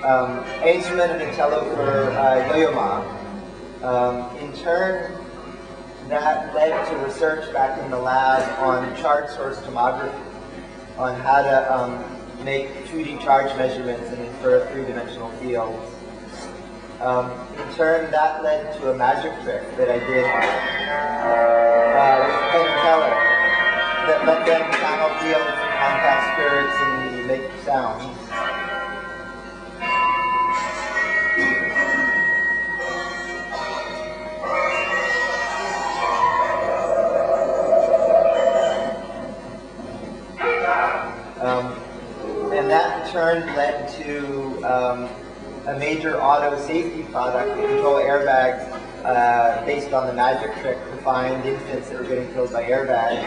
I instrumented a cello for Yo-Yo Ma. In turn, that led to research back in the lab on charge source tomography, on how to make 2D charge measurements and infer three-dimensional fields. In turn, that led to a magic trick that I did with Penn and Teller that let them channel fields and contact spirits and make sounds. And that in turn led to a major auto safety product to control airbags based on the magic trick to find infants that were getting killed by airbags.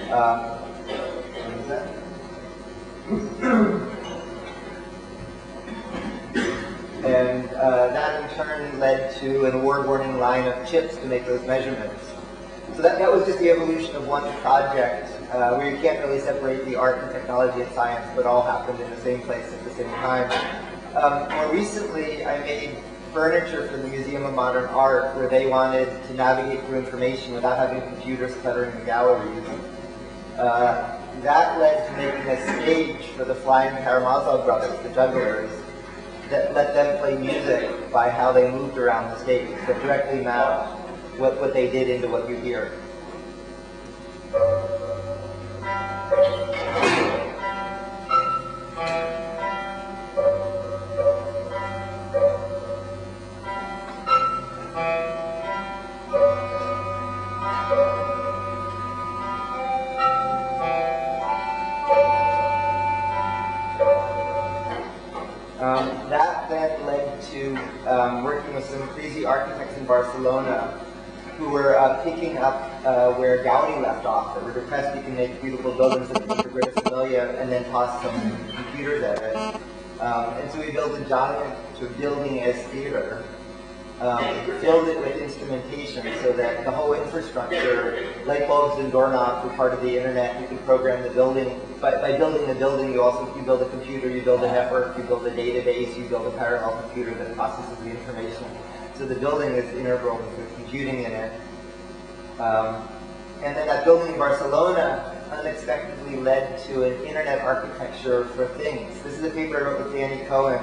What is that? And that in turn led to an award-winning line of chips to make those measurements. So that was just the evolution of one project where you can't really separate the art and technology and science, but all happened in the same place at the same time. More recently, I made furniture for the Museum of Modern Art where they wanted to navigate through information without having computers cluttering the galleries. That led to making a stage for the Flying Karamazov brothers, the jugglers, that let them play music by how they moved around the stage, that directly mapped what they did into what you hear. That then led to working with some crazy architects in Barcelona who were picking up where Gaudi left off. That were depressed you can make beautiful buildings like the Great Familia and then toss some computers at it. And so we built a giant building as theater, filled it with instrumentation so that the whole infrastructure, light bulbs and doorknobs were part of the internet. You can program the building. By building the building, you build a computer, you build a network, you build a database, you build a parallel computer that processes the information. So the building is integral with computing in it. And then that building in Barcelona unexpectedly led to an internet architecture for things. This is a paper I wrote with Danny Cohen,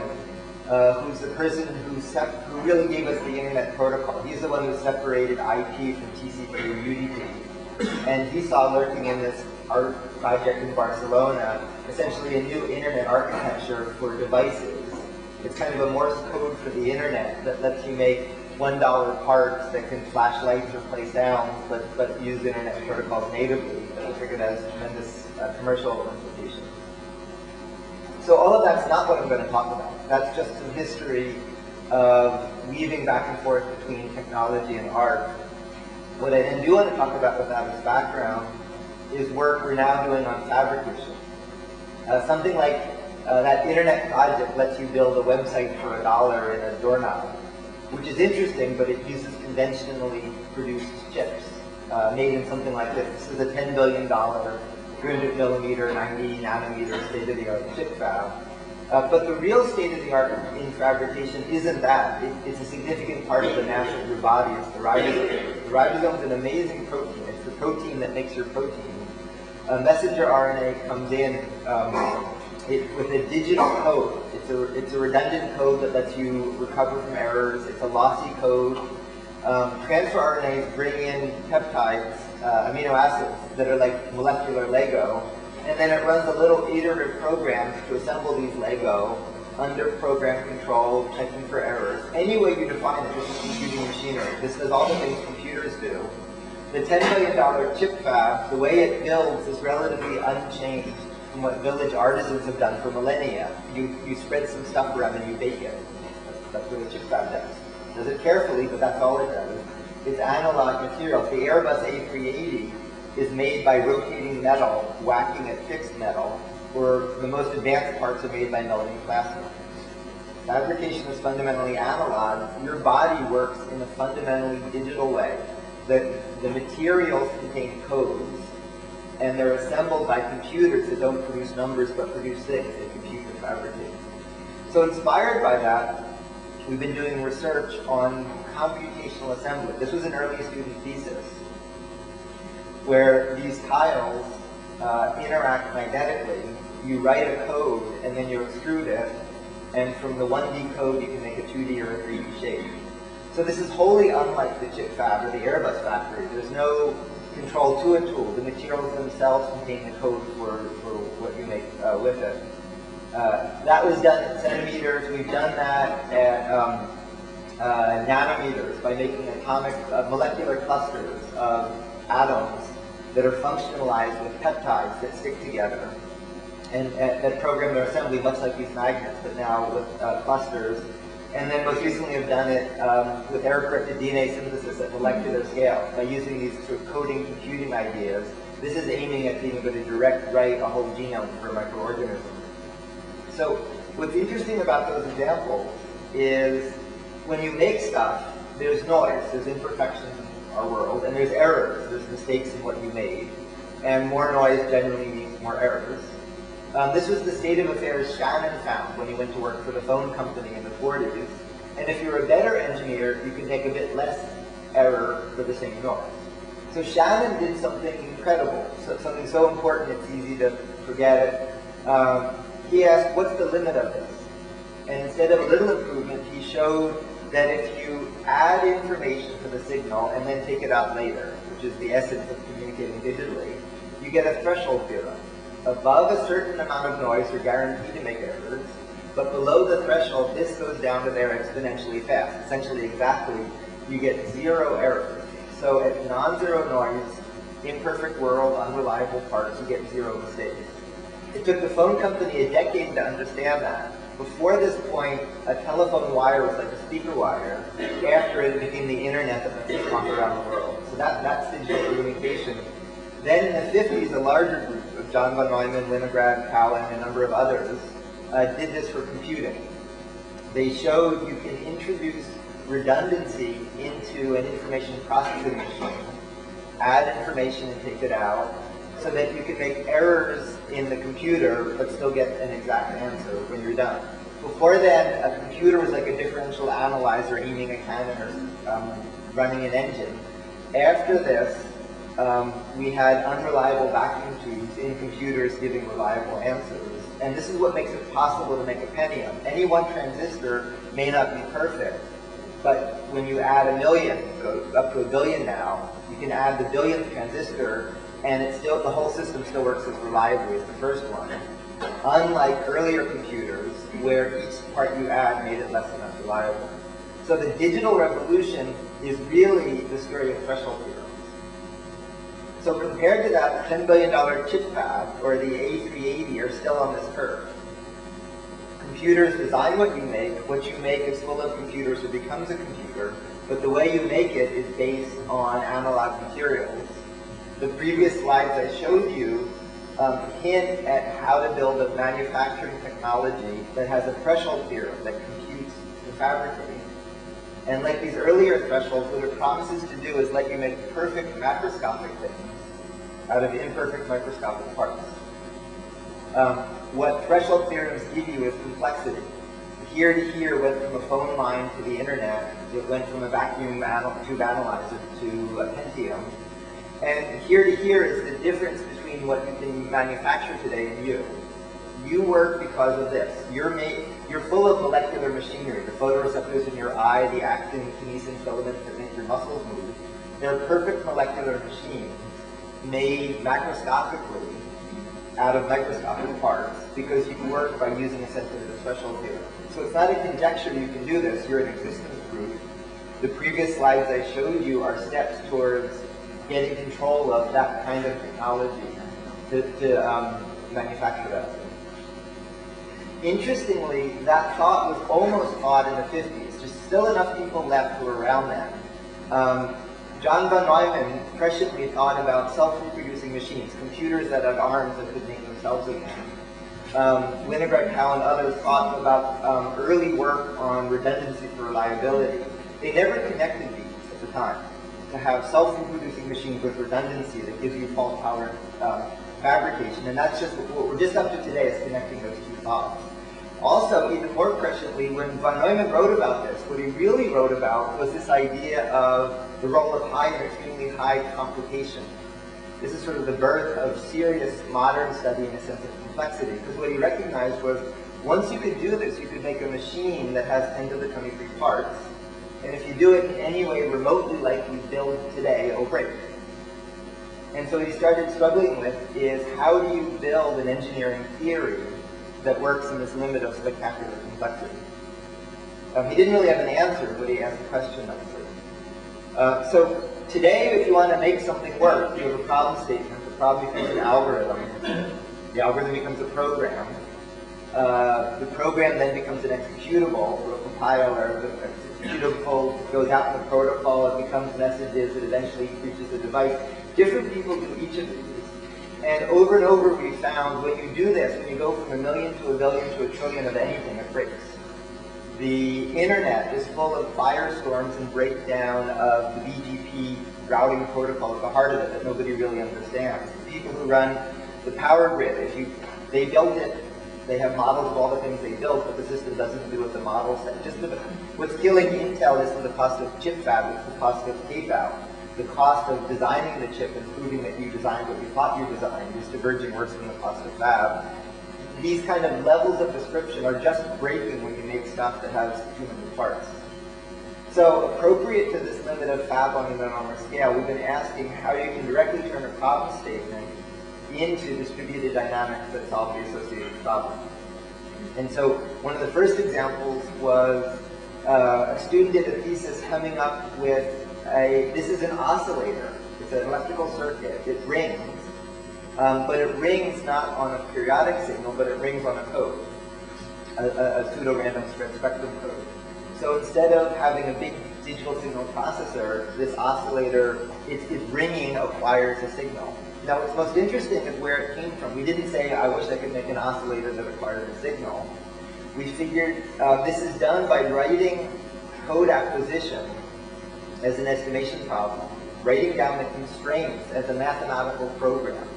who's the person who really gave us the internet protocol. He's the one who separated IP from TCP or UDP. And he saw lurking in this art project in Barcelona, essentially a new internet architecture for devices. It's kind of a Morse code for the internet that lets you make $1 parts that can flash lights or play sounds, but use internet protocols natively. I figured that has tremendous commercial implications. So all of that's not what I'm going to talk about. That's just some history of weaving back and forth between technology and art. What I then do want to talk about with that as background is work we're now doing on fabrication. Something like that internet project lets you build a website for $1 in a doorknob, which is interesting, but it uses conventionally produced chips made in something like this. This is a $10 billion, 300 millimeter, 90 nanometer state-of-the-art chip fab. But the real state-of-the-art in fabrication isn't that. It's a significant part of the mass of your body. It's the ribosome. The ribosome is an amazing protein. It's the protein that makes your protein. Messenger RNA comes in with a digital code. It's a redundant code that lets you recover from errors. It's a lossy code. Transfer RNAs bring in peptides, amino acids that are like molecular Lego, and then it runs a little iterative program to assemble these Lego under program control, checking for errors. Any way you define it, this is computing machinery. This does all the things computers do. The $10 billion chip fab, the way it builds is relatively unchanged from what village artisans have done for millennia. You spread some stuff around and you bake it. That's what a chip fab does. Does it carefully, but that's all it does. It's analog materials. The Airbus A380 is made by rotating metal, whacking at fixed metal, where the most advanced parts are made by melting plastic. Fabrication is fundamentally analog. Your body works in a fundamentally digital way. The materials contain codes, and they're assembled by computers that don't produce numbers but produce things. They compute and fabricate. So inspired by that, we've been doing research on computational assembly. This was an early student thesis, where these tiles interact magnetically. You write a code, and then you extrude it, and from the 1D code, you can make a 2D or a 3D shape. So this is wholly unlike the chip fab or the Airbus factory. There's no control to a tool. The materials themselves contain the code for what you make with it. That was done at centimeters. We've done that at nanometers by making molecular clusters of atoms that are functionalized with peptides that stick together and that program their assembly much like these magnets, but now with clusters. And then most recently have done it with error-corrected DNA synthesis at molecular scale by using these sort of coding computing ideas. This is aiming at being able to direct write a whole genome for a microorganism. So what's interesting about those examples is when you make stuff, there's noise, there's imperfections in our world, and there's errors, there's mistakes in what you made. And more noise generally means more errors. This was the state of affairs Shannon found when he went to work for the phone company in the 40s. And if you're a better engineer, you can take a bit less error for the same noise. So Shannon did something incredible, something so important it's easy to forget it. He asked, what's the limit of this? And instead of a little improvement, he showed that if you add information to the signal and then take it out later, which is the essence of communicating digitally, you get a threshold theorem. Above a certain amount of noise, you're guaranteed to make errors, but below the threshold, this goes down to there exponentially fast. Essentially, exactly, you get 0 errors. So at non-zero noise, imperfect world, unreliable parts, you get 0 mistakes. It took the phone company a decade to understand that. Before this point, a telephone wire was like a speaker wire. After it became the internet that was talked around the world. So that's digital communication. Then in the 50s, a larger group of John von Neumann, Winograd, Cowan, and a number of others did this for computing. They showed you can introduce redundancy into an information processing machine, add information and take it out, so that you can make errors in the computer but still get an exact answer when you're done. Before then, a computer was like a differential analyzer aiming a cannon or running an engine. After this, we had unreliable vacuum tubes in computers giving reliable answers. And this is what makes it possible to make a Pentium. Any one transistor may not be perfect, but when you add 1 million, up to 1 billion now, you can add the 1,000th transistor, and the whole system still works as reliably as the first one. Unlike earlier computers, where each part you add made it less and less reliable. So the digital revolution is really the story of threshold theorems. So compared to that, $10 billion chip fab or the A380 are still on this curve. Computers design what you make is full of computers, it becomes a computer, but the way you make it is based on analog materials. The previous slides I showed you hint at how to build a manufacturing technology that has a threshold theorem that computes the fabricate. And like these earlier thresholds, what it promises to do is let you make perfect macroscopic things out of imperfect microscopic parts. What threshold theorems give you is complexity. Here to here went from a phone line to the internet. It went from a vacuum tube analyzer to a Pentium. And here to here is the difference between what you can manufacture today and you. You work because of this. You're full of molecular machinery. The photoreceptors in your eye, the actin, kinesin filaments that make your muscles move. They're perfect molecular machines made macroscopically out of microscopic parts because you work by using a sensitive threshold theorem. So it's not a conjecture you can do this, you're an existence proof. The previous slides I showed you are steps towards getting control of that kind of technology to manufacture that. Interestingly, that thought was almost taught in the 50s. There's still enough people left who were around then. John von Neumann presciently thought about self-reproducing machines, computers that had arms that could make themselves again. Winograd, Cowan, and others thought about early work on redundancy for reliability. They never connected these at the time. To have self-reproducing machines with redundancy that gives you fault-tolerant fabrication, and that's just what we're just up to today is connecting those two thoughts. Also, even more presciently, when von Neumann wrote about this, what he really wrote about was this idea of the role of high and extremely high complication. This is sort of the birth of serious modern study in a sense of complexity, because what he recognized was once you could do this, you could make a machine that has 10 to the 23 parts, and if you do it in any way remotely like we build today, it'll break. And so what he started struggling with is how do you build an engineering theory that works in this limit of spectacular complexity? He didn't really have an answer, but he asked a question of it. So today, if you want to make something work, you have a problem statement. The problem becomes an algorithm. The algorithm becomes a program. The program then becomes an executable or a compiler. The executable goes out in the protocol. It becomes messages. It eventually reaches the device. Different people do each of these. And over we found when you do this, when you go from 1 million to 1 billion to 1 trillion of anything, it breaks. The internet is full of firestorms and breakdown of the BGP routing protocol at the heart of it that nobody really understands. The people who run the power grid, they built it, they have models of all the things they built, but the system doesn't do what the model said. What's killing Intel isn't the cost of chip fab, it's the cost of tape-out. The cost of designing the chip and proving that you designed what you thought you designed is diverging worse than the cost of fab. These kind of levels of description are just breaking when you make stuff that has too many parts. So appropriate to this limit of fab on an enormous scale, we've been asking how you can directly turn a problem statement into distributed dynamics that solve the associated problem. And so one of the first examples was a student did a thesis coming up with this is an oscillator. It's an electrical circuit. It rings. But it rings not on a periodic signal, but it rings on a code, a pseudo-random spectrum code. So instead of having a big digital signal processor, this oscillator, its ringing acquires a signal. Now what's most interesting is where it came from. We didn't say, I wish I could make an oscillator that acquired a signal. We figured this is done by writing code acquisition as an estimation problem, writing down the constraints as a mathematical program.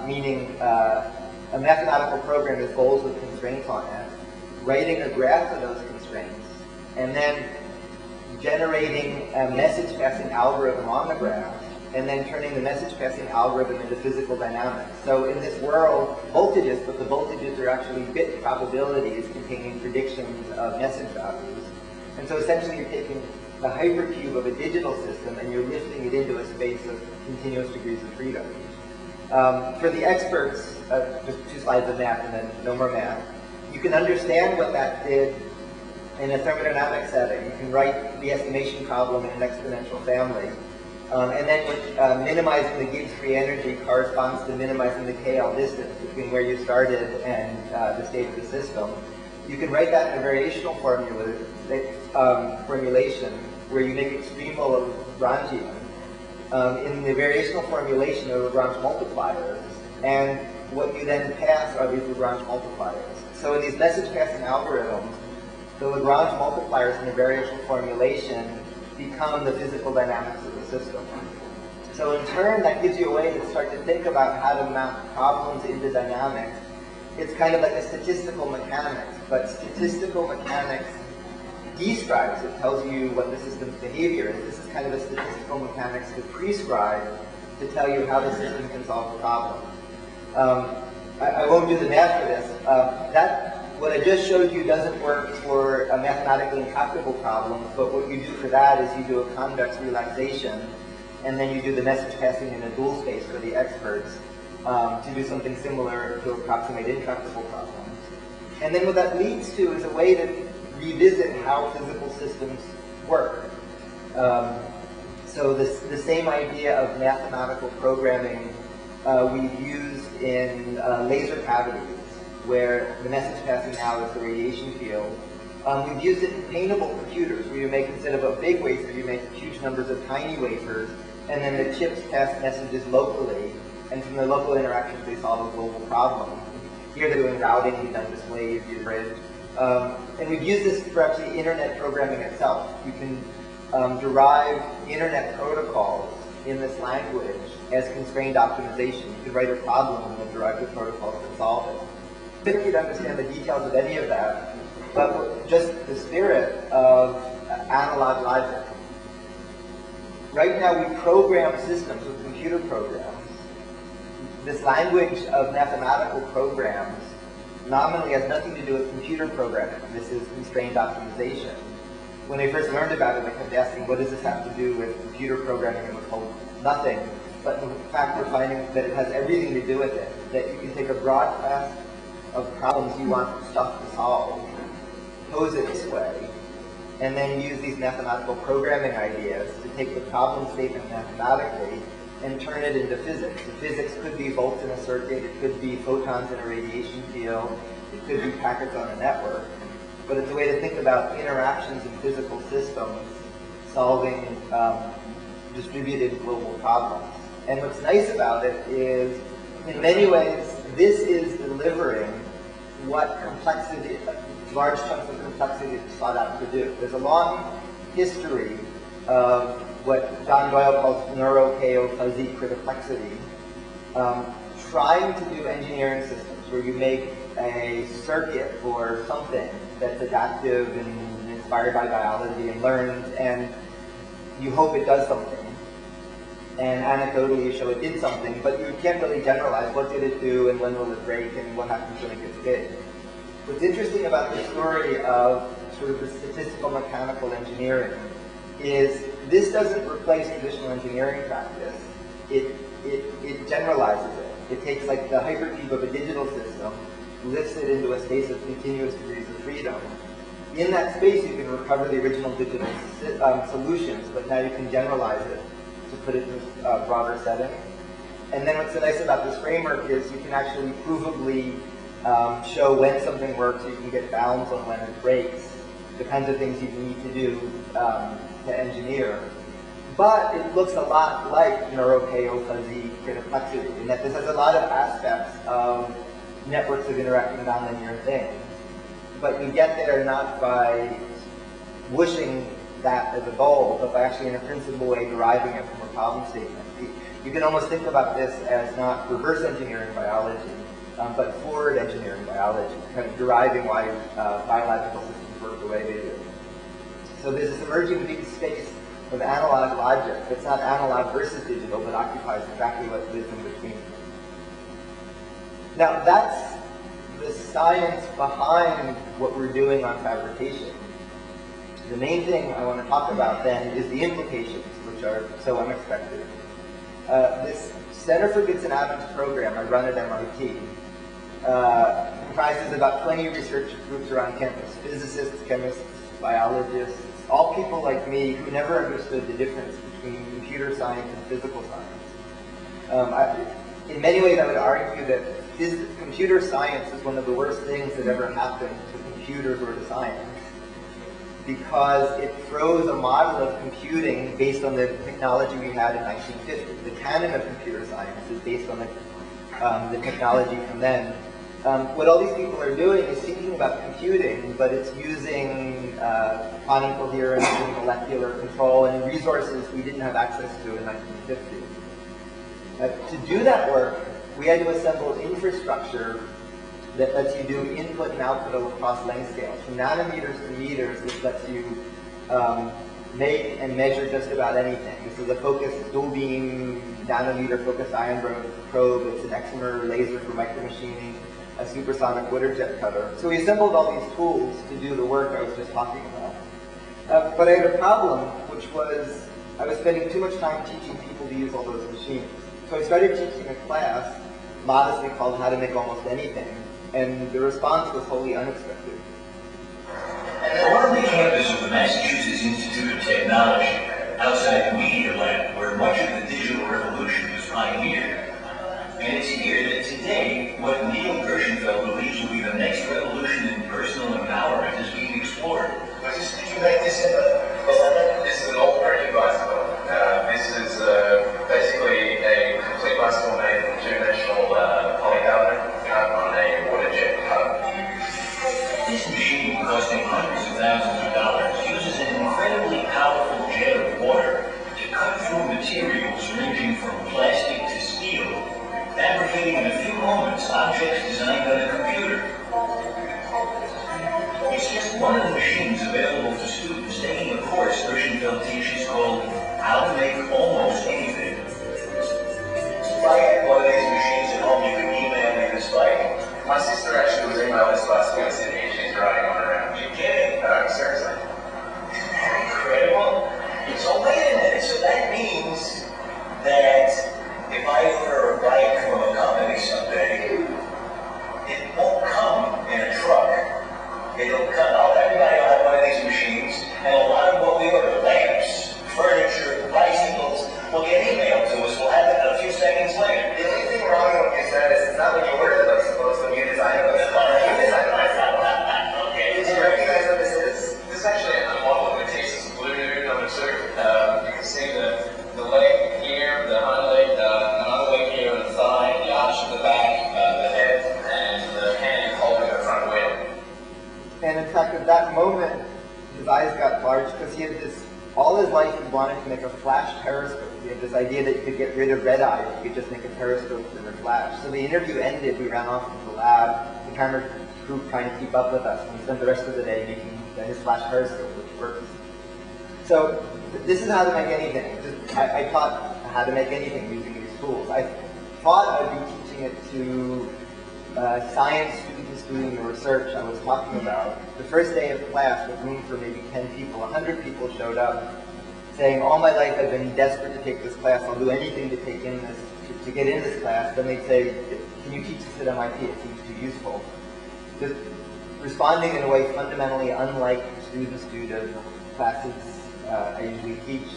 Meaning a mathematical program is goals with constraints on it, writing a graph of those constraints, and then generating a message passing algorithm on the graph, and then turning the message passing algorithm into physical dynamics. So in this world, voltages, but the voltages are actually bit probabilities containing predictions of message values. And so essentially you're taking the hypercube of a digital system and you're lifting it into a space of continuous degrees of freedom. For the experts, just 2 slides of math and then no more math, you can understand what that did in a thermodynamic setting. You can write the estimation problem in an exponential family. And then minimizing the Gibbs free energy corresponds to minimizing the KL distance between where you started and the state of the system. You can write that in a variational formulation where you make extremal Lagrangian. In the variational formulation of Lagrange multipliers, and what you then pass are these Lagrange multipliers. So in these message passing algorithms, the Lagrange multipliers in the variational formulation become the physical dynamics of the system. So in turn, that gives you a way to start to think about how to map problems into dynamics. It's kind of like a statistical mechanics, but statistical mechanics describes, it tells you what the system's behavior is. This is kind of a statistical mechanics to prescribe to tell you how the system can solve a problem. I won't do the math for this. What I just showed you doesn't work for a mathematically intractable problem, but what you do for that is you do a convex relaxation, and then you do the message passing in a dual space for the experts to do something similar to approximate intractable problems. And then what that leads to is a way to revisit how physical systems work. So the same idea of mathematical programming we've used in laser cavities, where the message passing now is the radiation field. We've used it in paintable computers, where you make, instead of a big wafer, you make huge numbers of tiny wafers, and then the chips pass messages locally, and from the local interactions they solve a global problem. Here they're doing routing, you've done display, you've used bridge. And we've used this for actually internet programming itself. You can derive internet protocols in this language as constrained optimization. You could write a problem and then derive the protocols that solve it. I don't need to understand the details of any of that, but just the spirit of analog logic. Right now we program systems with computer programs. This language of mathematical programs nominally has nothing to do with computer programming. This is constrained optimization. When I first learned about it, I kept asking, what does this have to do with computer programming? And was told nothing. But in fact, we're finding that it has everything to do with it. That you can take a broad class of problems you want stuff to solve, pose it this way, and then use these mathematical programming ideas to take the problem statement mathematically and turn it into physics. The physics could be volts in a circuit, it could be photons in a radiation field, it could be packets on a network. But it's a way to think about interactions in physical systems, solving distributed global problems. And what's nice about it is, in many ways, this is delivering what complexity, large chunks of complexity is sought out to do. There's a long history of what John Doyle calls neuro-chaos-fuzzy criticality, trying to do engineering systems where you make a circuit or something that's adaptive and inspired by biology and learns, and you hope it does something. And anecdotally you show it did something, but you can't really generalize what did it do and when will it break and what happens when it gets big. What's interesting about the story of sort of the statistical mechanical engineering is this doesn't replace traditional engineering practice. It generalizes it. It takes like the hypercube of a digital system, lifts it into a space of continuous degrees of freedom. In that space you can recover the original digital solutions, but now you can generalize it to put it in a broader setting. And then what's so nice about this framework is you can actually provably show when something works, you can get bounds on when it breaks, the kinds of things you need to do to engineer. But it looks a lot like neuro-chaos-fuzzy criticality, in that this has a lot of aspects of networks of interacting nonlinear things. But you get there not by whooshing that as a goal, but by actually in a principal way deriving it from a problem statement. You can almost think about this as not reverse engineering biology, but forward engineering biology, kind of deriving why biological systems work the way they do. So there's this emerging big space of analog logic that's not analog versus digital, but occupies exactly what lives in between. Now that's the science behind what we're doing on fabrication. The main thing I want to talk about then is the implications, which are so unexpected. This Center for Bits and Atoms program I run at MIT comprises about 20 research groups around campus, physicists, chemists, biologists, all people like me who never understood the difference between computer science and physical science. In many ways I would argue that computer science is one of the worst things that ever happened to computers or to science, because it throws a model of computing based on the technology we had in 1950. The canon of computer science is based on the technology from then. What all these people are doing is thinking about computing, but it's using quantum coherence and molecular control and resources we didn't have access to in 1950. To do that work, we had to assemble infrastructure that lets you do input and output across length scales. From nanometers to meters, this lets you make and measure just about anything. This is a focused dual beam nanometer focused ion probe. It's an excimer laser for micromachining, a supersonic water jet cutter. So we assembled all these tools to do the work I was just talking about. But I had a problem, which was I was spending too much time teaching people to use all those machines. So I started teaching a class, modestly called How to Make Almost Anything, and the response was wholly unexpected. We're on the campus of the Massachusetts Institute of Technology, outside the Media Lab, where much of the digital revolution was pioneered. And it's here that today, what Neil Gershenfeld believes will be the next revolution in personal empowerment is being explored. Did you make this in This is an all-working bicycle. This is basically a complete bicycle made from two-dimensional polycarbonate on a water jet cutter. This machine, costing hundreds of thousands of dollars, uses an incredibly powerful jet of water to cut through materials ranging from plastic to steel, fabricating in a few moments objects designed on a computer. the machines available to students taking a course Gershenfeld teaches called How to Make Almost Anything. If I had one of these machines at home, you could email me this bike. My sister actually was emailing this last week in Sydney and she's riding one around. You kidding? Seriously. Isn't that incredible? So wait a minute, so that means that if I order a bike from a company someday, it won't come in a truck. It'll come, everybody will have one of these machines, and a lot of what we order, lamps, furniture, bicycles, will get emailed to us. We'll have it a few seconds later. The only thing wrong is that it's not when you order them, I suppose, when you design them. You design them. Okay. Did you recognize what this is? This is actually a model that takes Bluetooth number 2. You can see the leg here, the hind leg, another leg here on the thigh, the arch of the back, the head, and the hand holding the front wheel. And in fact, at that moment, his eyes got large because he had this, all his life he wanted to make a flash periscope. He had this idea that you could get rid of red eye if you could just make a periscope in a flash. So the interview ended, we ran off into the lab, the camera crew trying to keep up with us, and we spent the rest of the day making his flash periscope, which works. So this is how to make anything. I taught how to make anything using these tools. I thought I'd be teaching it to science students doing the research I was talking about. The first day of class, with room for maybe 10 people, 100 people showed up saying, all my life I've been desperate to take this class, I'll do anything to take in this, to get in this class. Then they'd say, can you teach this at MIT? It seems too useful. Just responding in a way fundamentally unlike students do to classes I usually teach.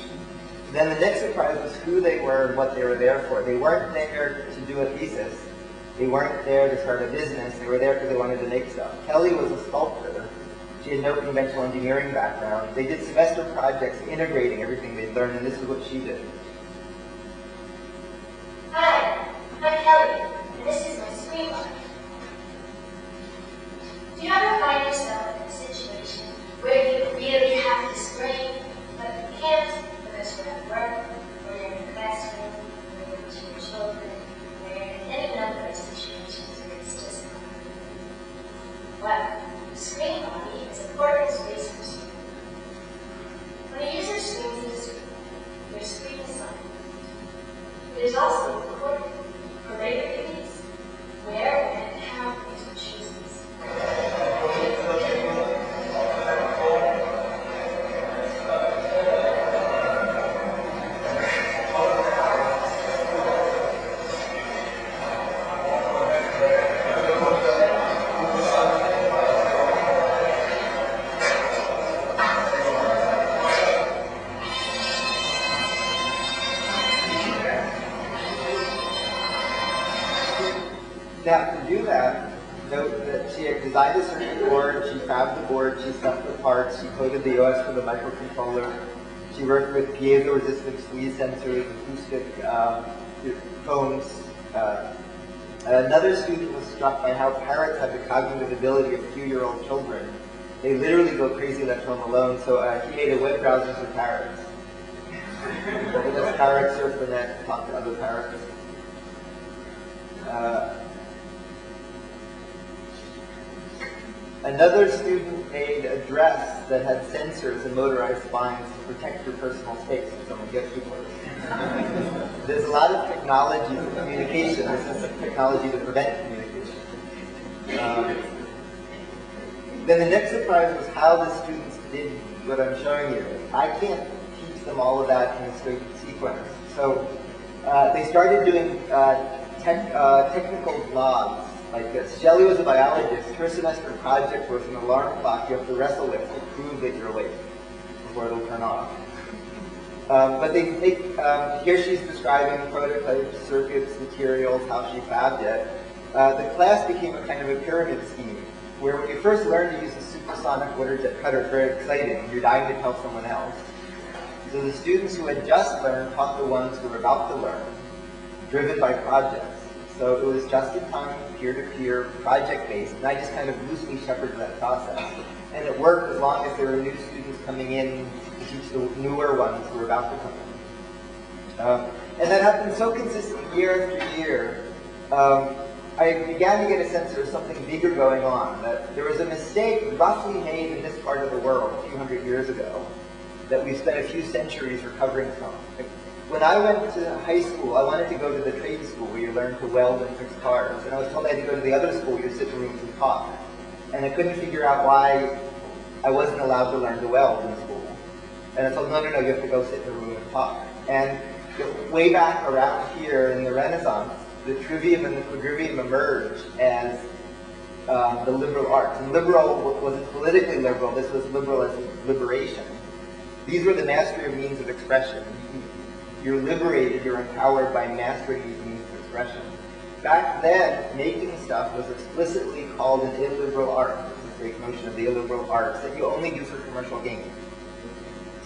Then the next surprise was who they were and what they were there for. They weren't there to do a thesis. They weren't there to start a business. They were there because they wanted to make stuff. Kelly was a sculptor. She had no conventional engineering background. They did semester projects integrating everything they'd learned, and this is what she did. Hi, I'm Kelly, and this is my screenplay. Do you ever find yourself in a situation where you really have this brain, but you can't because you're at work, or you're in a classroom, or you're with your children, or you're in any number of situations where it's just not? Well, the screen body is a portable space for screen. When a user screens into screen, their screen is silent. It is also recorded for later release, where, when, and how the user chooses. Now, to do that, note that she had designed a circuit board, she fabbed the board, she stuffed the parts, she coded the OS for the microcontroller, she worked with piezo-resistive squeeze sensors, acoustic phones. Another student was struck by how parrots have the cognitive ability of 2-year-old children. They literally go crazy left home alone, so he made a web browser for parrots. And this parrot surf the net and talk to other parrots. Another student made a dress that had sensors and motorized spines to protect your personal space if someone gets you close. There's a lot of technology for communication. This is technology to prevent communication. Then the next surprise was how the students did what I'm showing you. I can't teach them all of that in a straight sequence. So they started doing technical vlogs like this. Shelley was a biologist. Her semester project was an alarm clock you have to wrestle with to prove that you're awake before it'll turn off. But here she's describing prototypes, circuits, materials, how she fabbed it. The class became a kind of a pyramid scheme, where when you first learn to use a supersonic water jet cutter, it's very exciting. You're dying to tell someone else. So the students who had just learned taught the ones who were about to learn, driven by projects. So it was just in time, peer-to-peer, project-based, and I just kind of loosely shepherded that process. And it worked as long as there were new students coming in to teach the newer ones who were about to come in. And that happened so consistently year after year. I I began to get a sense there was something bigger going on, that there was a mistake roughly made in this part of the world a few hundred years ago that we've spent a few centuries recovering from. When I went to high school, I wanted to go to the trade school where you learn to weld and fix cars, and I was told I had to go to the other school where you sit in rooms and talk. And I couldn't figure out why I wasn't allowed to learn to weld in school. And I told, no, you have to go sit in a room and talk. And way back around here in the Renaissance, the trivium and the quadrivium emerged as the liberal arts. And liberal wasn't politically liberal, this was liberal as liberation. These were the mastery of means of expression. You're liberated, you're empowered by mastering these means of expression. Back then, making stuff was explicitly called an illiberal art. It's this great notion of the illiberal arts that you only do for commercial gain.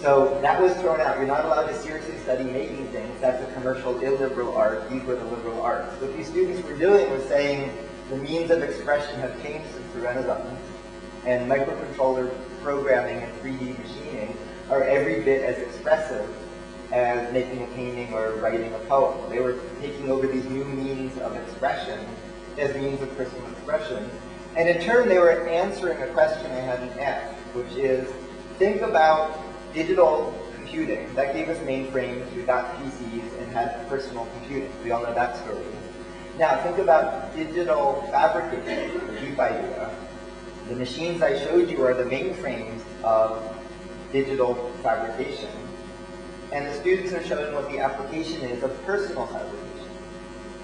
So that was thrown out. You're not allowed to seriously study making things. That's a commercial illiberal art. These were the liberal arts. What these students were doing was saying the means of expression have changed since the Renaissance, and microcontroller programming and 3D machining are every bit as expressive as making a painting or writing a poem. They were taking over these new means of expression as means of personal expression. And in turn, they were answering a question I hadn't asked, which is, think about digital computing. That gave us mainframes, we got PCs, and had personal computing. We all know that story. Now, think about digital fabrication, a deep idea. The machines I showed you are the mainframes of digital fabrication. And the students are showing what the application is of personal fabrication.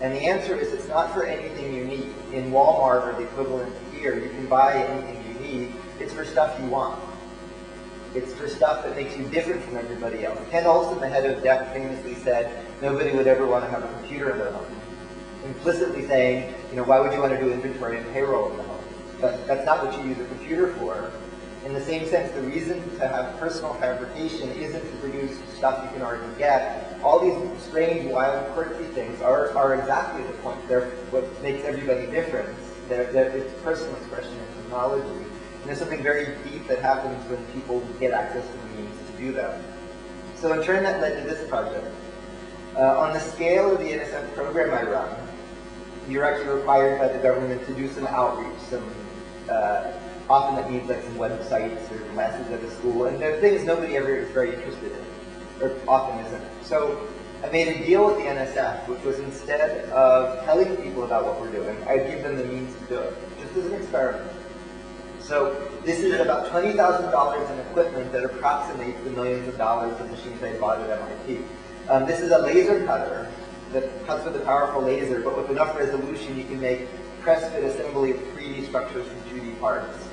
And the answer is it's not for anything you need. In Walmart or the equivalent here, you can buy anything you need. It's for stuff you want. It's for stuff that makes you different from everybody else. Ken Olsen, the head of DEC, famously said nobody would ever want to have a computer in their home. Implicitly saying, why would you want to do inventory and payroll in the home? But that's not what you use a computer for. In the same sense, the reason to have personal fabrication isn't to produce stuff you can already get. All these strange, wild, quirky things are exactly the point. They're what makes everybody different. It's personal expression and technology. And there's something very deep that happens when people get access to the means to do that. So in turn, that led to this project. On the scale of the NSF program I run, you're actually required by the government to do some outreach, often that means like some websites or classes at a school, and there are things nobody ever is very interested in, or often isn't. So I made a deal with the NSF, which was instead of telling people about what we're doing, I'd give them the means to do it, just as an experiment. So this is about $20,000 in equipment that approximates the millions of dollars of machines I bought at MIT. This is a laser cutter that cuts with a powerful laser, but with enough resolution you can make press-fit assembly of 3D structures from 2D parts.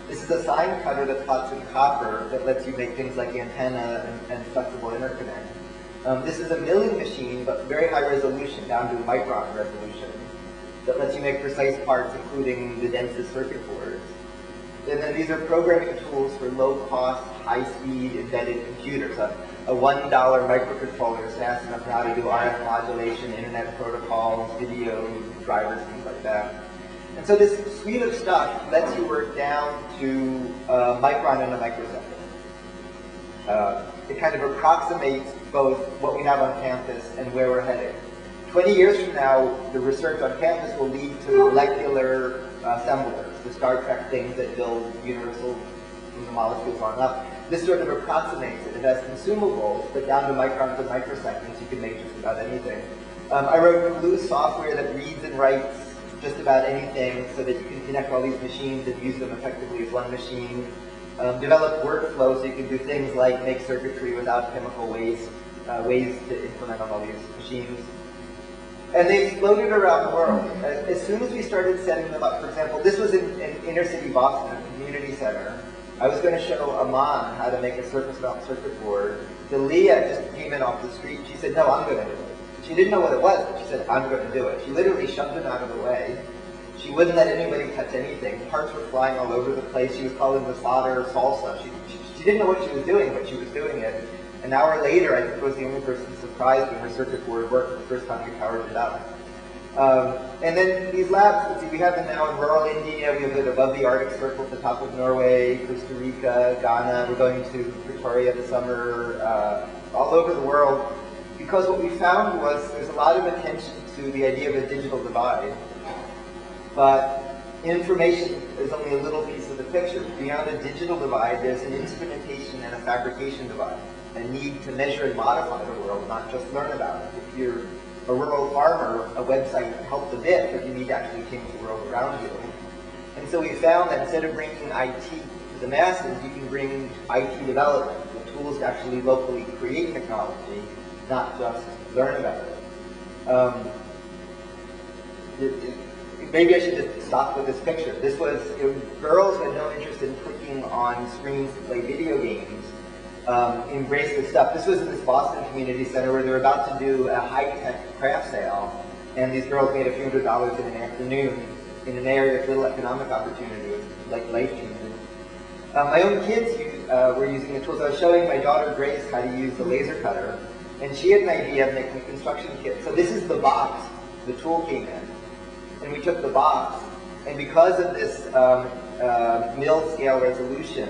This is a sign cutter that plots in copper that lets you make things like antenna and flexible interconnect. This is a milling machine, but very high resolution, down to micron resolution, that lets you make precise parts, including the densest circuit boards. And then these are programming tools for low-cost, high-speed embedded computers. A $1 microcontroller is fast enough now to do RF modulation, internet protocols, video drivers, things like that. And so this suite of stuff lets you work down to a micron and a microsecond. It kind of approximates both what we have on campus and where we're heading. 20 years from now, the research on campus will lead to molecular assemblers, the Star Trek things that build universal from the molecules on up. This sort of approximates it. It has consumables, but down to microns and microseconds, you can make just about anything. I wrote glue software that reads and writes just about anything so that you can connect all these machines and use them effectively as one machine. Develop workflows so you can do things like make circuitry without chemical waste, ways to implement on all these machines. And they exploded around the world. As soon as we started setting them up, for example, this was in inner city Boston, a community center. I was going to show Aman how to make a surface mount circuit board. Delia just came in off the street. She said, no, I'm going to do it. She didn't know what it was, but she said, I'm going to do it. She literally shoved him out of the way. She wouldn't let anybody touch anything. Parts were flying all over the place. She was calling the solder salsa. She didn't know what she was doing, but she was doing it. An hour later, I think I was the only person surprised when her circuit board worked the first time we powered it up. And then these labs, let's see, we have them now in rural India. We have it above the Arctic Circle at the top of Norway, Costa Rica, Ghana. We're going to Pretoria this summer, all over the world. Because what we found was there's a lot of attention to the idea of a digital divide. But information is only a little piece of the picture. Beyond a digital divide, there's an instrumentation and a fabrication divide. A need to measure and modify the world, not just learn about it. If you're a rural farmer, a website helps a bit, but you need to actually change the world around you. And so we found that instead of bringing IT to the masses, you can bring IT development, the tools to actually locally create technology, not just learn about it. Maybe I should just stop with this picture. This was, girls who had no interest in clicking on screens to play video games embraced this stuff. This was in this Boston community center where they were about to do a high-tech craft sale, and these girls made a few $100 in an afternoon in an area with little economic opportunity. It was like life-changing. My own kids were using the tools. I was showing my daughter Grace how to use the laser cutter, and she had an idea of making a construction kit. So this is the box the tool came in. And we took the box, and because of this mill-scale resolution,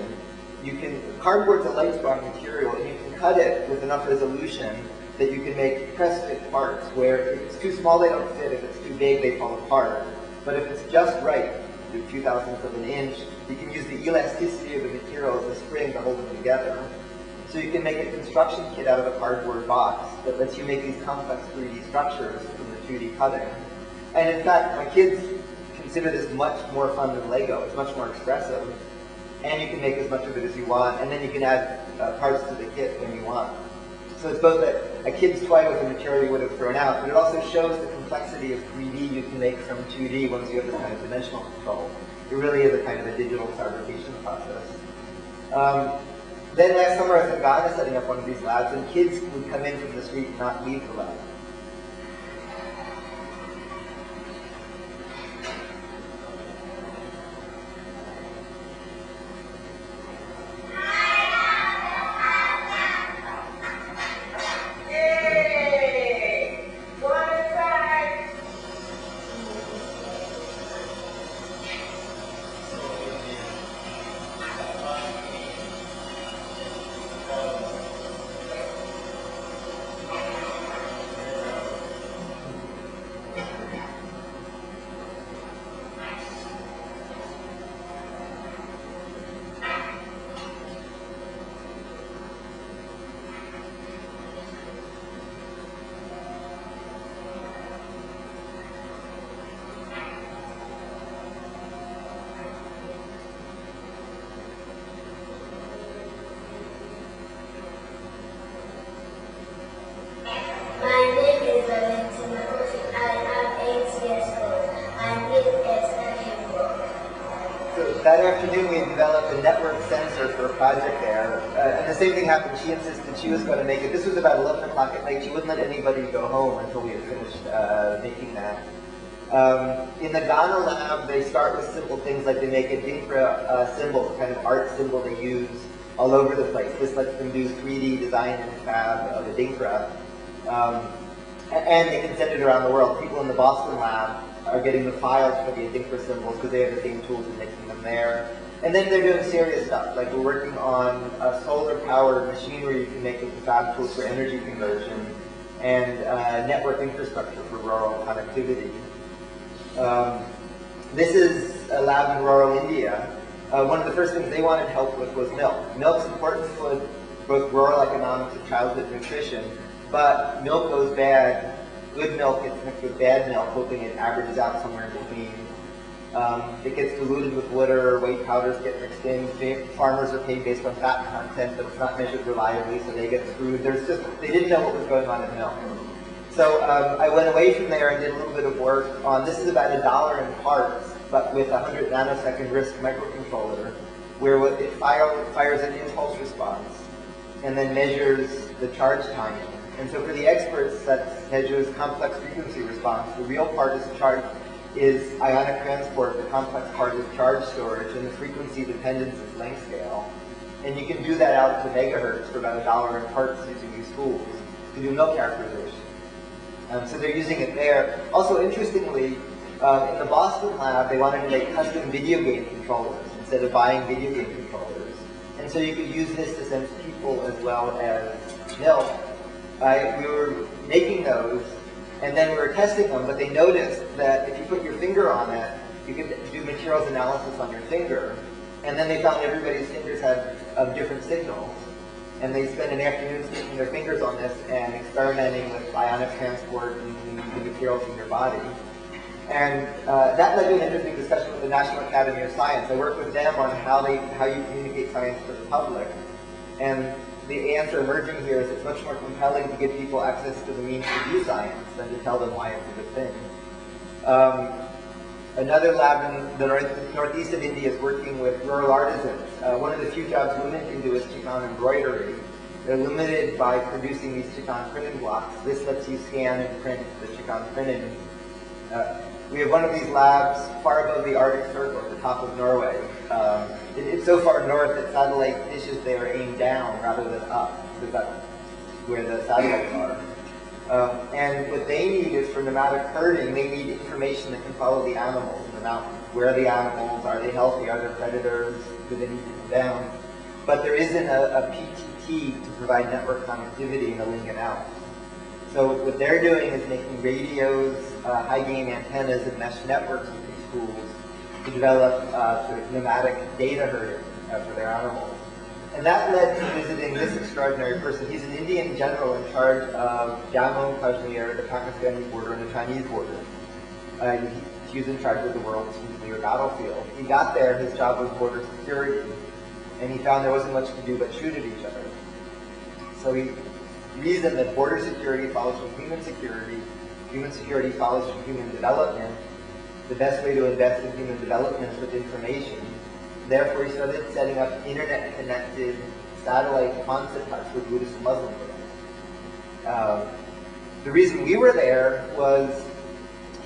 cardboard's a light-strong material, and you can cut it with enough resolution that you can make press-fit parts, where if it's too small, they don't fit. If it's too big, they fall apart. But if it's just right, a few thousandths of an inch, you can use the elasticity of the material as a spring to hold them together. So you can make a construction kit out of a cardboard box that lets you make these complex 3D structures from the 2D cutting. And in fact, my kids consider this much more fun than Lego. It's much more expressive. And you can make as much of it as you want, and then you can add parts to the kit when you want. So it's both a kid's toy with a material you would have thrown out, but it also shows the complexity of 3D you can make from 2D once you have this kind of dimensional control. It really is a kind of a digital fabrication process. Then last summer I was in Ghana setting up one of these labs, and kids would come in from the street and not leave the lab. That afternoon we developed a network sensor for a project there, and the same thing happened. She insisted she was going to make it. This was about 11 o'clock at night. She wouldn't let anybody go home until we had finished making that. In the Ghana lab, they start with simple things like they make a Dinkra symbol, the kind of art symbol they use all over the place. This lets them do 3D design and fab of a Dinkra, and they can send it around the world. People in the Boston lab are getting the files for the Dinkra symbols because they have the same tools and making them there. And then they're doing serious stuff, like we're working on a solar-powered machinery you can make with the fab tools for energy conversion and network infrastructure for rural connectivity. This is a lab in rural India. One of the first things they wanted help with was milk. Milk's important for both rural economics and childhood nutrition, but milk goes bad. Good milk gets mixed with bad milk, hoping it averages out somewhere in between. It gets diluted with water, white powders get mixed in. Farmers are paid based on fat content, but it's not measured reliably, so they get screwed. They didn't know what was going on in milk. So I went away from there and did a little bit of work on, this is about $1 in parts, but with a 100 nanosecond RISC microcontroller, where it fires an impulse response and then measures the charge timing. And so for the experts, that measures complex frequency response. The real part is ionic transport, the complex part is charge storage, and the frequency dependence is length scale. And you can do that out to megahertz for about $1 in parts using these tools to do milk characterization. So they're using it there. Also, interestingly, in the Boston lab, they wanted to make custom video game controllers instead of buying video game controllers. And so you could use this to sense people as well as milk. We were making those, and then we were testing them, but they noticed that if you put your finger on it, you could do materials analysis on your finger, and then they found everybody's fingers had different signals. And they spent an afternoon sticking their fingers on this and experimenting with ionic transport and the materials in your body. And that led to an interesting discussion with the National Academy of Science. I worked with them on how you communicate science to the public. And the answer emerging here is it's much more compelling to give people access to the means to do science than to tell them why it's a good thing. Another lab in the northeast of India is working with rural artisans. One of the few jobs women can do is chikan embroidery. They're limited by producing these chikan printing blocks. This lets you scan and print the chikan printing. We have one of these labs far above the Arctic Circle at the top of Norway. It's so far north that satellite dishes there are aimed down rather than up, because that's where the satellites are. And what they need is for nomadic herding, they need information that can follow the animals in the mountains. Where are the animals? Are they healthy? Are there predators? Do they need to come down? But there isn't a PTT to provide network connectivity in the link and out. So what they're doing is making radios, high-gain antennas, and mesh networks with these tools to develop sort of nomadic data herding for their animals. And that led to visiting this extraordinary person. He's an Indian general in charge of Jammu and Kashmir, the Pakistani border, and the Chinese border. He was in charge of the world's nuclear battlefield. He got there, his job was border security, and he found there wasn't much to do but shoot at each other. So he reasoned that border security follows from human security follows from human development. The best way to invest in human development is with information. Therefore, he started setting up internet-connected satellite concept huts with Buddhist and Muslim groups. The reason we were there was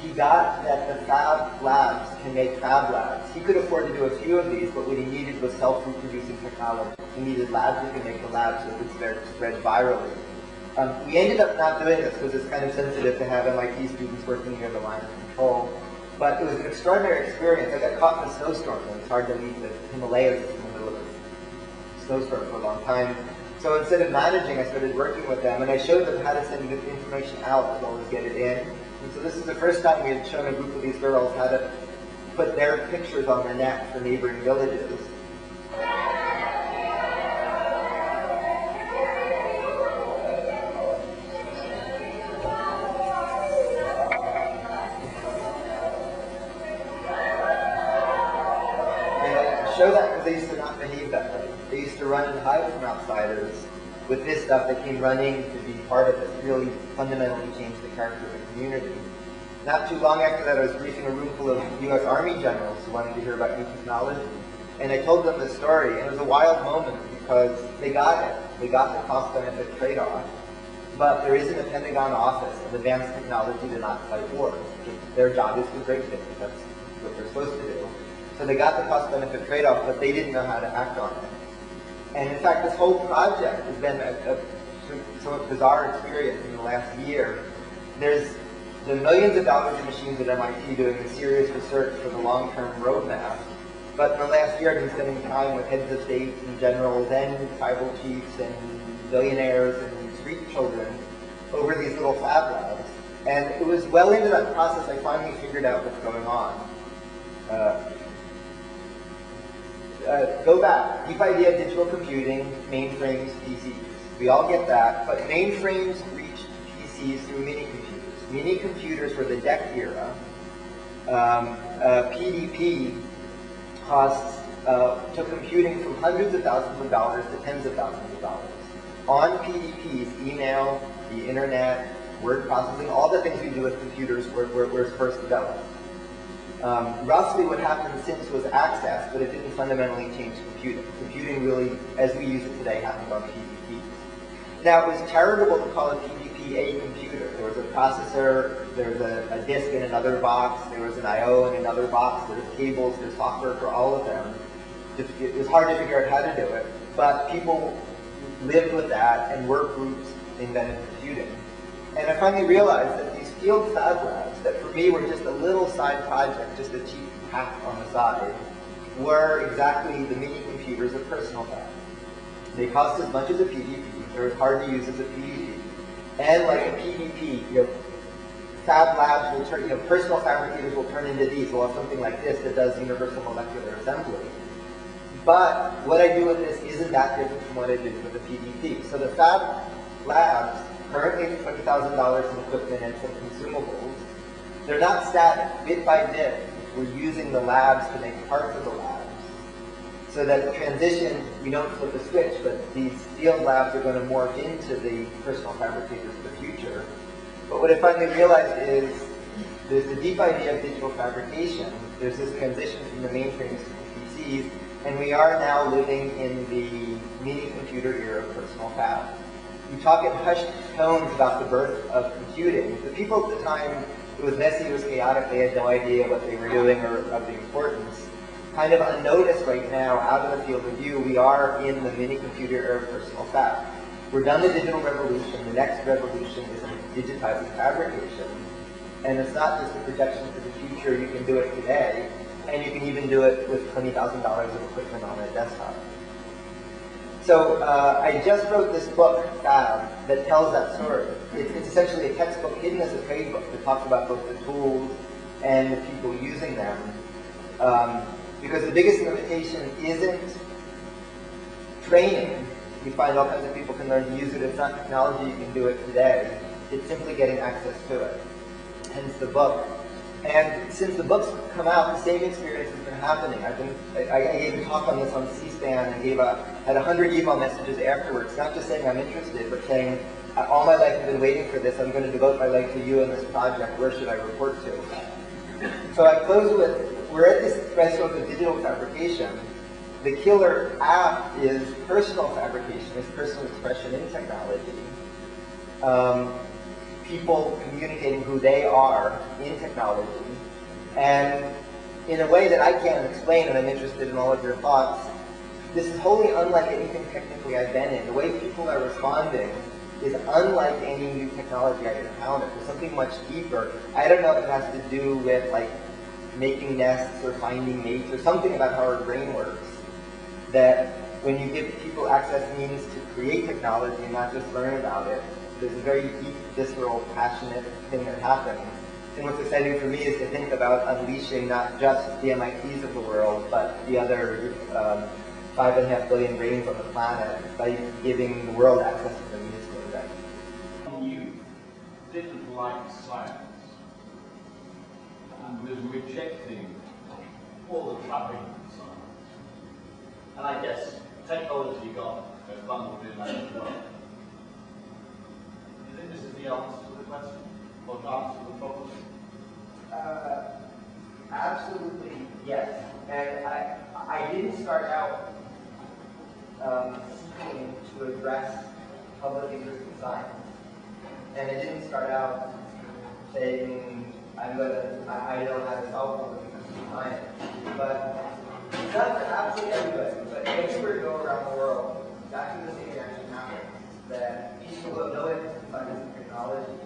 he got that the fab labs can make fab labs. He could afford to do a few of these, but what he needed was self-reproducing technology. He needed labs that could make the labs so it could spread virally. We ended up not doing this because it's kind of sensitive to have MIT students working near the line of control. But it was an extraordinary experience. I got caught in a snowstorm, and it's hard to leave the Himalayas in the middle of a snowstorm for a long time. So instead of managing, I started working with them, and I showed them how to send the information out as well as get it in. And so this is the first time we had shown a group of these girls how to put their pictures on the net for neighboring villages. Show that because they used to not behave that way. They used to run and hide from outsiders. With this stuff, they came running to be part of it. Really fundamentally changed the character of the community. Not too long after that, I was briefing a room full of U.S. Army generals who wanted to hear about new technology. And I told them the story, and it was a wild moment because they got it. They got the cost-benefit trade-off. But there isn't a Pentagon office of advanced technology to not fight wars. Their job is to break things. That's what they're supposed to do. So they got the cost-benefit trade-off, but they didn't know how to act on it. And in fact, this whole project has been a somewhat bizarre experience in the last year. There's the millions of dollars in machines at MIT doing the serious research for the long-term roadmap. But in the last year, I've been spending time with heads of state and generals and tribal chiefs and billionaires and street children over these little fab labs. And it was well into that process I finally figured out what's going on. Go back. Deep idea of digital computing, mainframes, PCs. We all get that, but mainframes reached PCs through mini-computers. Mini-computers were the DEC era. PDP costs took computing from hundreds of thousands of dollars to tens of thousands of dollars. On PDPs, email, the internet, word processing, all the things we do with computers were first developed. Roughly what happened since was access, but it didn't fundamentally change computing. Computing really, as we use it today, happened on PDPs. Now, it was charitable to call a PDP a computer. There was a processor, there was a disk in another box, there was an I/O in another box, there's cables, there's software for all of them. It was hard to figure out how to do it, but people lived with that, and work groups invented computing. And I finally realized that these field fab labs, that for me were just a little side project, just a cheap hack on the side, were exactly the mini computers of personal fab. They cost as much as a PDP, they're as hard to use as a PDP. And like a PDP, fab labs will turn, personal fabricators will turn into these. We'll have something like this that does universal molecular assembly. But what I do with this isn't that different from what I did with the PDP. So the fab labs, currently $20,000 in equipment and some consumables, they're not static. Bit by bit, we're using the labs to make parts of the labs. So that the transition, we don't flip a switch, but these field labs are going to morph into the personal fabricators of the future. But what I finally realized is there's the deep idea of digital fabrication. There's this transition from the mainframes to the PCs, and we are now living in the mini-computer era of personal fab. We talk in hushed tones about the birth of computing. The people at the time, it was messy, it was chaotic, they had no idea what they were doing or of the importance. Kind of unnoticed right now, out of the field of view, we are in the mini-computer era of personal fab. We're done the digital revolution. The next revolution is digitizing fabrication. And it's not just a projection for the future. You can do it today, and you can even do it with $20,000 of equipment on a desktop. So I just wrote this book, Fab, that tells that story. It's essentially a textbook hidden as a trade book that talks about both the tools and the people using them. Because the biggest limitation isn't training. You find all kinds of people can learn to use it. It's not technology, you can do it today. It's simply getting access to it. Hence the book. And since the book's come out, the same experience has been happening. I gave a talk on this on C-SPAN and had 100 email messages afterwards, not just saying I'm interested, but saying, all my life I've been waiting for this, I'm going to devote my life to you and this project, where should I report to? So I close with, we're at this threshold of digital fabrication. The killer app is personal fabrication, is personal expression in technology. People communicating who they are in technology. And in a way that I can't explain, and I'm interested in all of your thoughts, this is wholly unlike anything technically I've been in. The way people are responding is unlike any new technology I've encountered. There's something much deeper. I don't know if it has to do with like making nests or finding mates or something about how our brain works. That when you give people access means to create technology and not just learn about it, there's a very deep, visceral, passionate thing that happens. And what's exciting for me is to think about unleashing not just the MITs of the world, but the other 5.5 billion brains on the planet by giving the world access to the means to invent. You didn't like science and was rejecting all the trappings of science. And I guess technology got bundled in that as well. Do you think this is the answer to the question? Or the answer to the problem? Absolutely, yes. And I didn't start out seeking to address public interest in science. And I didn't start out saying, I know how to solve public interest in science. But it's not for absolutely everybody, but everywhere you go around the world, exactly the same reaction happens. That people who have no interest in science and technology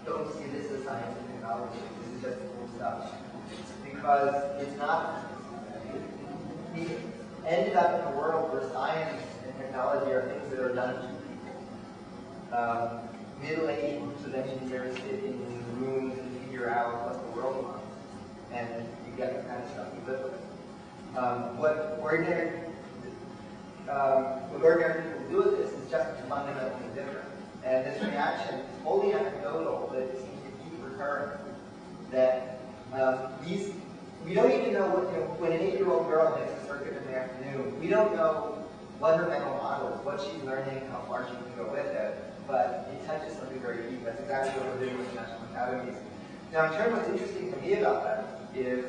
don't see this as science and technology. This is just cool stuff. Because it's not, we ended up in a world where science and technology are things that are done to people. Middle-aged groups of engineers sit in rooms and figure out what the world wants. And you get the kind of stuff you live with. What ordinary people do with this is just fundamentally different. And this reaction is wholly anecdotal, but it seems to keep recurring. That we don't even know what, when an 8-year-old girl makes a circuit in the afternoon, we don't know what her mental model is, what she's learning, how far she can go with it, but it touches something very deep. That's exactly what we're doing with the National Academies. Now, in terms of what's interesting to me about that is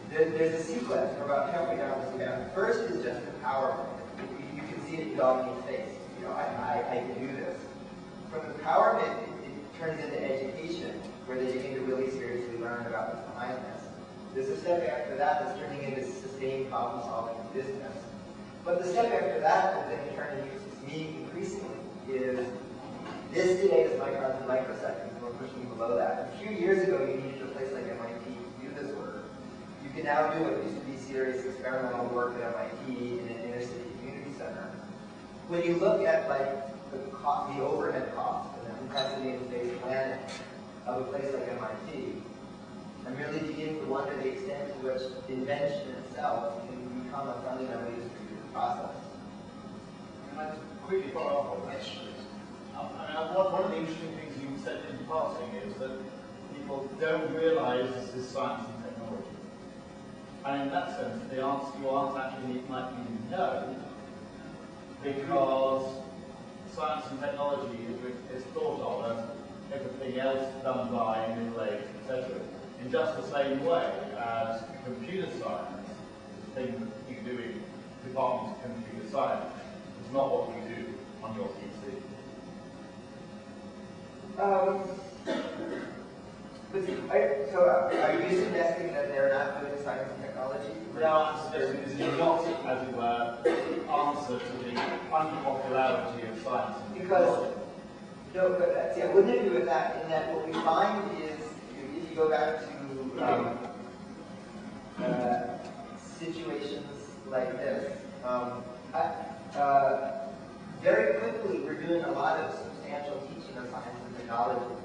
there's a sequence. We're about halfway down this path. First is just empowerment. You can see it on your face. I can do this. From empowerment, it turns into education, where they begin to really seriously learn about what's behind this. There's a step after that that's turning into sustained problem-solving business. But the step after that that then turns into me increasingly is this today is microns and microseconds, and we're pushing below that. A few years ago, you needed a place like MIT to do this work. You can now do what used to be serious experimental work at MIT in an inner-city community center. When you look at like the overhead cost and the complexity of space planning, of a place like MIT, and really begin to wonder the extent to which invention itself can become a fundamentally distributed process. Can I just quickly follow up on that? One of the interesting things you said in passing is that people don't realize this is science and technology. And in that sense, the answer you answer actually might be no, because science and technology is thought of as everything else done by, middle-aged, etc. In just the same way as computer science is the thing that you do in departments of computer science. It's not what you do on your PC. So are you suggesting that they're not doing science and technology? No, I'm suggesting this is not, as it were, the answer to the unpopularity of science and technology. No, but see, I wouldn't agree with that, in that what we find is, if you go back to situations like this, very quickly we're doing a lot of substantial teaching of science and technology.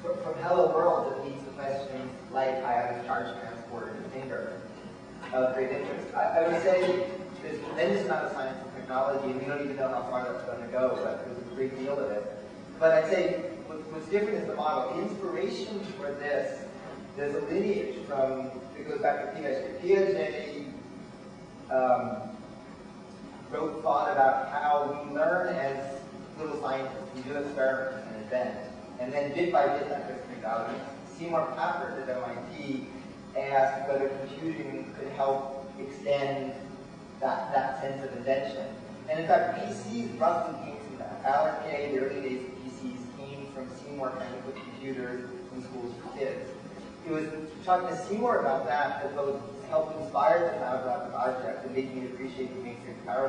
From Hello World, it leads to questions like ionic charge transport in the finger of great interest. I would say there's a tremendous amount of science and technology, and we don't even know how far that's going to go, but there's a great deal of it. But I'd say what's different is the model. The inspiration for this, there's a lineage from, it goes back to Piaget. Piaget thought about how we learn as little scientists. We do experiments and invent. And then bit by bit that gets figured out. Seymour Papert at MIT asked whether computing could help extend that sense of invention. And in fact, PCs roughly came from that. Alan Kay, the early days of PCs, came from Seymour trying to put computers in schools for kids. It was talking to Seymour about that both helped inspire the Power project and made me appreciate the mainstream power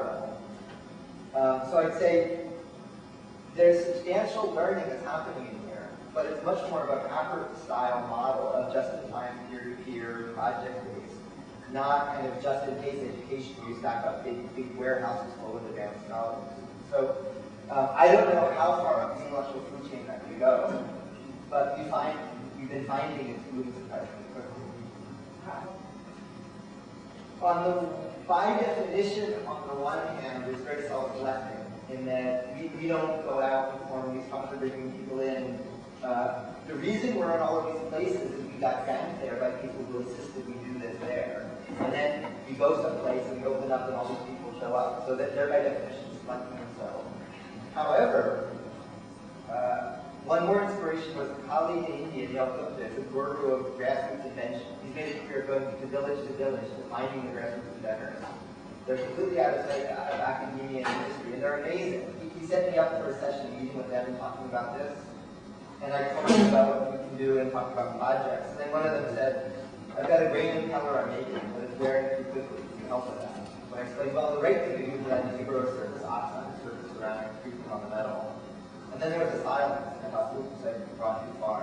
level. So I'd say there's substantial learning that's happening in here, but it's much more of a Papert-style model of just-in-time, peer-to-peer, project-based, not kind of just-in-case education where you stack up big warehouses full of advanced knowledge. So I don't know how far up the intellectual food chain that can go, but we've been finding it's moving surprisingly quickly. By definition, on the one hand, it's very self-selecting in that we don't go out and form these talks, bringing people in. The reason we're in all of these places is we got sent there by people who insisted we do this there. And then we go someplace and we open up and all these people show up. So that they're by definition selecting themselves. However, one more inspiration was a colleague in India, Neil Gupta, a guru of grassroots invention. He's made a career going to village to finding the grassroots inventors. They're completely out of sight, out of academia and industry, and they're amazing. He set me up for a session meeting with them and talking about this. And I told them about what we can do and talk about projects. And then one of them said, I've got a grain impeller I'm making, but it's wearing too quickly. Can you help with that? So I explained, well, the right thing to do for that is to grow a surface oxide, a surface ceramic treatment on the metal. And then there was a silence, and I thought, oops, I brought too far.